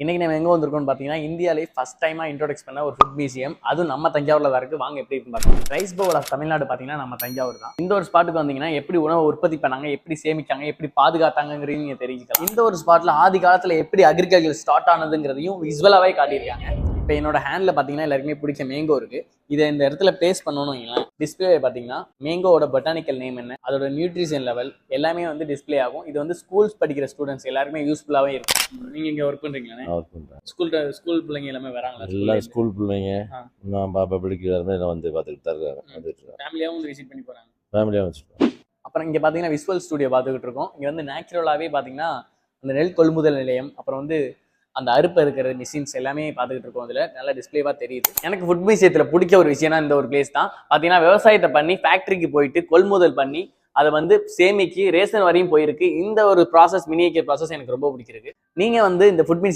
இன்னைக்கு நம்ம எங்க வந்திருக்கோம்னு பாத்தீங்கன்னா இந்தியாவிலே ஃபர்ஸ்ட் டைமா இன்ட்ரோடக்ஸ் பண்ண ஒரு ஃபுட் மியூசியம். அதுவும் நம்ம தஞ்சாவூர்ல தான் இருக்கு. வாங்க எப்படி இருக்குன்னு பார்க்கலாம். ரைஸ் பவுல் ஆஃப் தமிழ்நாடு பாத்தீங்கன்னா நம்ம தஞ்சாவூர் தான். இந்த ஒரு ஸ்பாட்டுக்கு வந்தீங்கன்னா எப்படி உணவை உற்பத்தி பண்ணாங்க, எப்படி சேமிச்சாங்க, எப்படி பாதுகாத்தாங்கிறதையும் நீங்க தெரிஞ்சுக்கலாம். இந்த ஒரு ஸ்பாட்ல ஆதி காலத்துல எப்படி அக்ரிகல்ச்சர் ஸ்டார்ட் ஆனதுங்கிறதையும் விசுவலாவே காட்டியிருக்காங்க. இப்போ என்னோட ஹேண்ட்ல பாத்தீங்கன்னா எல்லாருக்குமே பிடிச்ச மேங்கோ இருக்கு. இதை இந்த இடத்துல பிளேஸ் பண்ணணும். டிஸ்பிளே பாத்தீங்கன்னா மேங்கோட பொட்டானிக்கல் நேம் என்ன, அதோட நியூட்ரிஷன் லெவல் எல்லாமே வந்து டிஸ்பிளே ஆகும். இது வந்து ஸ்கூல்ஸ் படிக்கிற ஸ்டூடெண்ட்ஸ் எல்லாருமே யூஸ்ஃபுல்லாவே இருக்கும். நீங்க இங்க ஒர்க் பண்றீங்களா? ஒர்க் பண்றேன். ஸ்கூல் பிள்ளைங்க எல்லாமே வராங்களா? எல்லாம் ஸ்கூல் பிள்ளைங்க நான் பாப்பா படிக்கிறாருமே வந்து பார்த்துக்கிட்டு தான் இருக்காங்க. வந்துட்டு ஃபேமிலியாவும் வந்து விசிட் பண்ணி போறாங்க. ஃபேமிலியாக வச்சுருக்கோம். அப்புறம் இங்க பாத்தீங்கன்னா விசுவல் ஸ்டுடியோ பார்த்துக்கிட்டு இருக்கோம். இங்க வந்து நேச்சுரலாவே பாத்தீங்கன்னா அந்த நெல் கொள்முதல் நிலையம், அப்புறம் வந்து அந்த அறுப்பு இருக்கிற மிஷின்ஸ் எல்லாமே பார்த்துக்கிட்டு இருக்கோம். இதுல நல்ல டிஸ்பிளேவா தெரியுது. எனக்கு ஃபுட் மியூசியத்துல பிடிச்ச ஒரு விஷயம்னா இந்த ஒரு பிளேஸ் தான். பாத்தீங்கன்னா விவசாயத்தை பண்ணி ஃபேக்டரிக்கு போயிட்டு கொள்முதல் பண்ணி அதை வந்து சேமிக்கு ரேஷன் வரையும் போயிருக்கு. இந்த ஒரு ப்ராசஸ், மினியேச்சர் ப்ராசஸ் எனக்கு ரொம்ப பிடிச்சிருக்கு. நீங்க வந்து இந்த ஃபுட் மியூசியம்